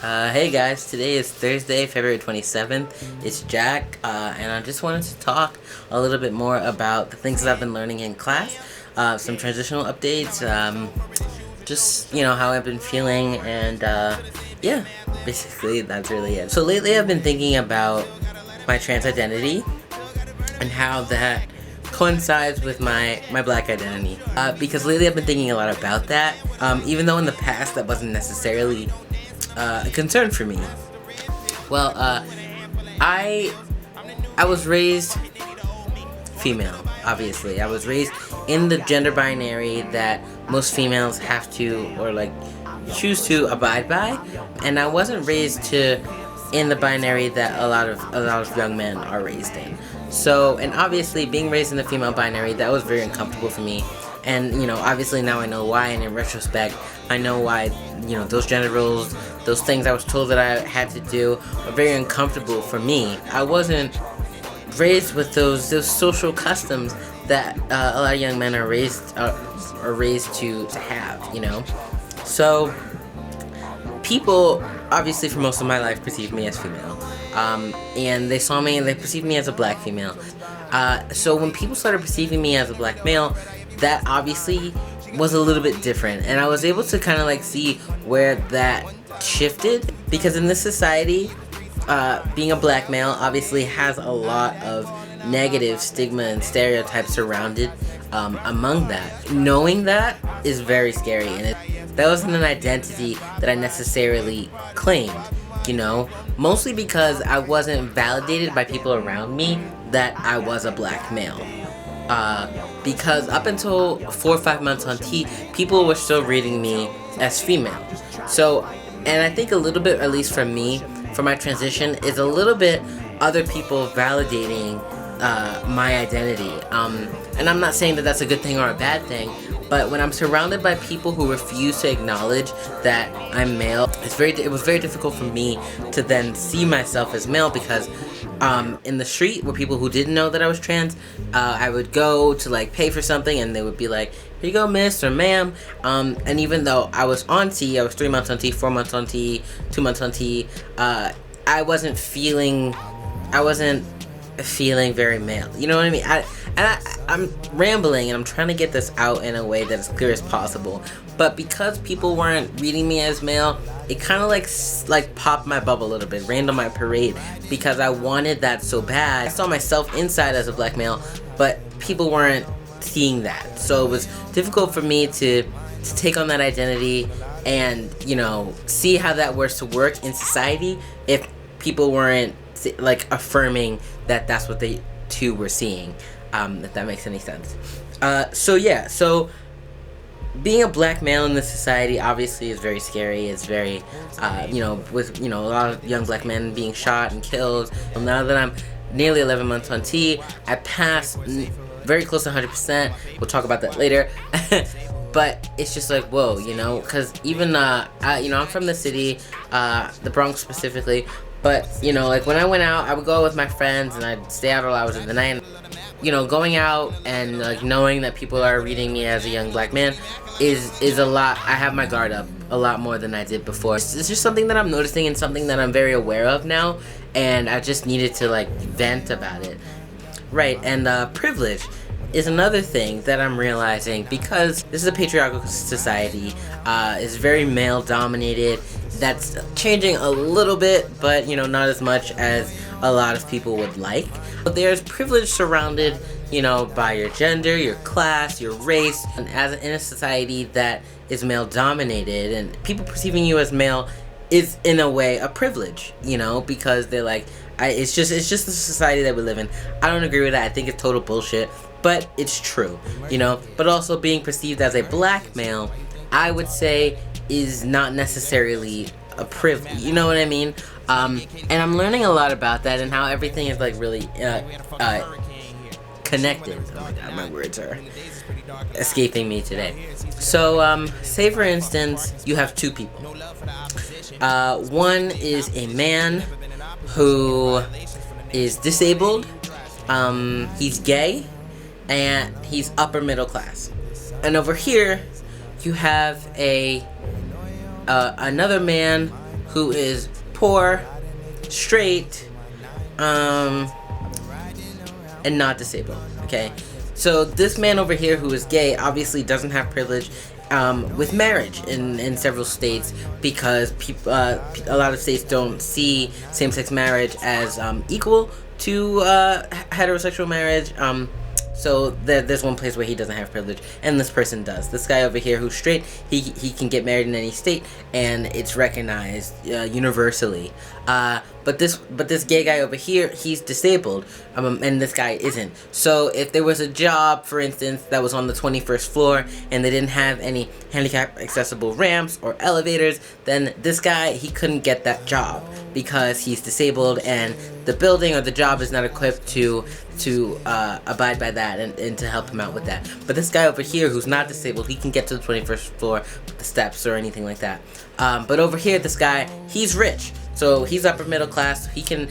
Hey guys, today is Thursday, February 27th. It's Jack, and I just wanted to talk a little bit more about the things that I've been learning in class, some transitional updates, just, how I've been feeling, and, yeah, basically that's really it. So lately I've been thinking about my trans identity and how that coincides with my black identity, because lately I've been thinking a lot about that, even though in the past that wasn't necessarily a concern for me. Well, I was raised female, obviously. I was raised in the gender binary that most females have to, or choose to abide by, and I wasn't raised in the binary that a lot of young men are raised in. So, and obviously being raised in the female binary, that was very uncomfortable for me. And, obviously now I know why, and in retrospect, I know why, those gender roles, those things I was told that I had to do are very uncomfortable for me. I wasn't raised with those social customs that a lot of young men are raised to have, So, people, obviously for most of my life, perceived me as female. And they saw me and they perceived me as a black female. So when people started perceiving me as a black male, that obviously was a little bit different, and I was able to kind of see where that shifted, because in this society, being a black male obviously has a lot of negative stigma and stereotypes surrounded among that. Knowing that is very scary, and that wasn't an identity that I necessarily claimed, mostly because I wasn't validated by people around me that I was a black male. Because up until 4 or 5 months on T, people were still reading me as female. So, and I think a little bit, at least for me, for my transition, is a little bit other people validating my identity. And I'm not saying that that's a good thing or a bad thing, but when I'm surrounded by people who refuse to acknowledge that I'm male, it was very difficult for me to then see myself as male, because in the street were people who didn't know that I was trans. I would go to pay for something, and they would be like, "Here you go, miss," or "ma'am." And even though I was on T, I was 3 months on T, 4 months on T, 2 months on T, I wasn't feeling very male. You know what I mean? I'm rambling, and I'm trying to get this out in a way that is clear as possible. But because people weren't reading me as male, it kind of popped my bubble a little bit, rained on my parade, because I wanted that so bad. I saw myself inside as a black male, but people weren't seeing that. So it was difficult for me to take on that identity and, see how that was to work in society if people weren't affirming that that's what they too were seeing, if that makes any sense. So being a black male in this society obviously is very scary. It's very, with, a lot of young black men being shot and killed. Now that I'm nearly 11 months on T, I passed very close to 100%. We'll talk about that later. But it's just whoa, because even, I'm from the city, the Bronx specifically. But, when I went out, I would go out with my friends, and I'd stay out all hours of the night. Going out and, knowing that people are reading me as a young black man is a lot. I have my guard up a lot more than I did before. It's just something that I'm noticing, and something that I'm very aware of now, and I just needed to, vent about it. Right, and, privilege is another thing that I'm realizing, because this is a patriarchal society. It's very male-dominated. That's changing a little bit, but, not as much as a lot of people would like. But there's privilege surrounded, by your gender, your class, your race, and in a society that is male-dominated, and people perceiving you as male is, in a way, a privilege, because they're it's just the society that we live in. I don't agree with that. I think it's total bullshit, but it's true, But also being perceived as a black male, I would say, is not necessarily a privilege, you know what I mean? And I'm learning a lot about that, and how everything is really connected. Oh my god, my words are escaping me today. So, say for instance, you have two people. One is a man who is disabled, he's gay, and he's upper middle class. And over here, you have another man who is poor, straight, and not disabled, okay? So this man over here who is gay obviously doesn't have privilege with marriage in several states, because a lot of states don't see same-sex marriage as equal to heterosexual marriage. So there's one place where he doesn't have privilege, and this person does. This guy over here who's straight, he can get married in any state, and it's recognized universally. But this gay guy over here, he's disabled, and this guy isn't. So if there was a job, for instance, that was on the 21st floor, and they didn't have any handicap accessible ramps or elevators, then this guy, he couldn't get that job because he's disabled, and the building or the job is not equipped to abide by that and to help him out with that. But this guy over here who's not disabled, he can get to the 21st floor with the steps or anything like that. But over here, this guy, he's rich. So he's upper middle class. He can,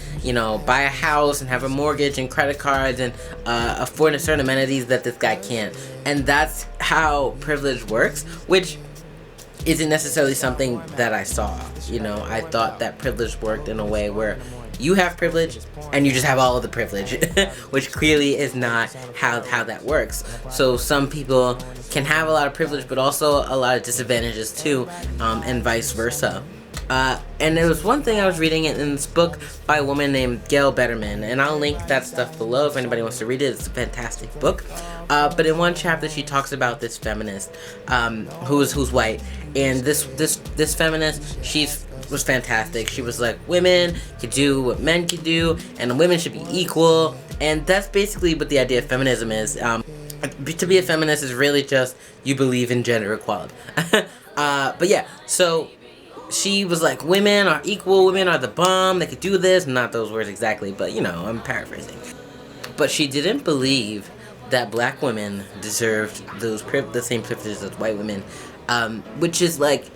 buy a house and have a mortgage and credit cards and afford certain amenities that this guy can't. And that's how privilege works, which isn't necessarily something that I saw. I thought that privilege worked in a way where you have privilege and you just have all of the privilege, which clearly is not how that works. So some people can have a lot of privilege but also a lot of disadvantages too, and vice versa. And there was one thing I was reading in this book by a woman named Gail Bederman, and I'll link that stuff below if anybody wants to read it. It's a fantastic book. But in one chapter, she talks about this feminist who's white, and this feminist, was fantastic. She was like, women could do what men could do, and women should be equal, and that's basically what the idea of feminism is. To be a feminist is really just you believe in gender equality. But yeah, so she was like, women are equal, women are the bomb, they could do this, not those words exactly, but I'm paraphrasing. But she didn't believe that black women deserved the same privileges as white women, which is like,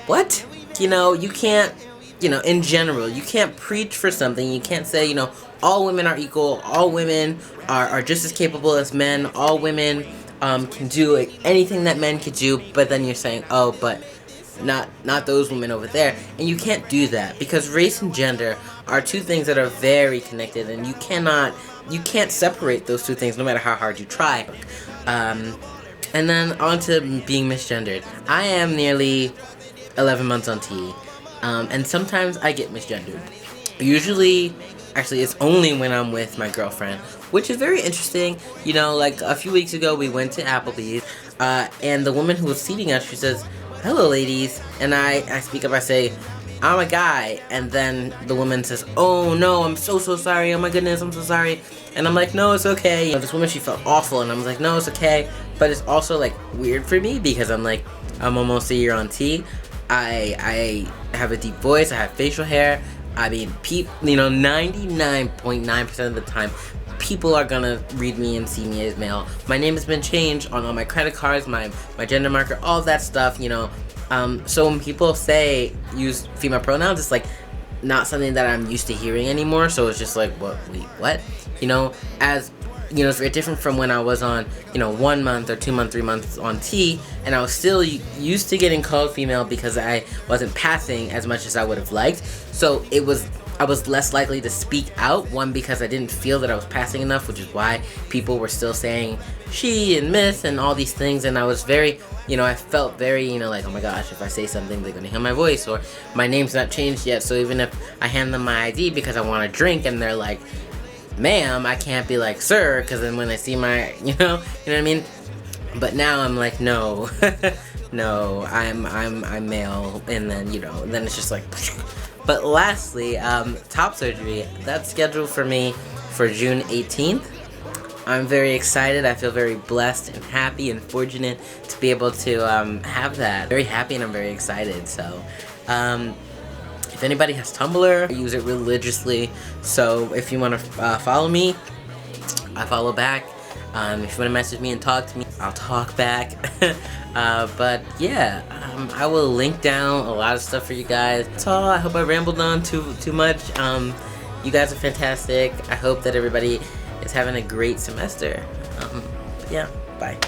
what? You can't, in general, you can't preach for something. You can't say, all women are equal, all women are just as capable as men, all women can do anything that men could do, but then you're saying, oh, but not those women over there. And you can't do that, because race and gender are two things that are very connected, and you can't separate those two things no matter how hard you try. And then on to being misgendered. I am nearly 11 months on T, and sometimes I get misgendered. Usually, actually, it's only when I'm with my girlfriend, which is very interesting. Like a few weeks ago, we went to Applebee's, and the woman who was seating us, she says, "Hello, ladies," and I speak up, I say, "I'm a guy," and then the woman says, "Oh no, I'm so sorry, oh my goodness, I'm so sorry," and I'm like, "No, it's okay." This woman, she felt awful, and I was like, "No, it's okay," but it's also like weird for me, because I'm like, I'm almost a year on T, I have a deep voice, I have facial hair, I mean, 99.9% of the time, people are gonna read me and see me as male. My name has been changed on all my credit cards, my gender marker, all that stuff, so when people say use female pronouns, it's like not something that I'm used to hearing anymore, so it's just like, what, wait, what? It's very different from when I was on, 1 month or 2 months, 3 months on T, and I was still used to getting called female because I wasn't passing as much as I would have liked. So I was less likely to speak out, one, because I didn't feel that I was passing enough, which is why people were still saying she and miss and all these things, and I was very, I felt very, like, oh my gosh, if I say something, they're gonna hear my voice, or my name's not changed yet, so even if I hand them my ID because I want a drink, and they're like, ma'am, I can't be like, sir, because then when they see my, you know what I mean? But now I'm like, no, no, I'm male, and then, then it's just like, but lastly, top surgery, that's scheduled for me for June 18th. I'm very excited. I feel very blessed and happy and fortunate to be able to have that. Very happy, and I'm very excited. So, if anybody has Tumblr, I use it religiously. So if you want to follow me, I follow back. If you want to message me and talk to me, I'll talk back. But yeah, I will link down a lot of stuff for you guys. That's all. I hope I rambled on too much. You guys are fantastic. I hope that everybody is having a great semester. Yeah, bye.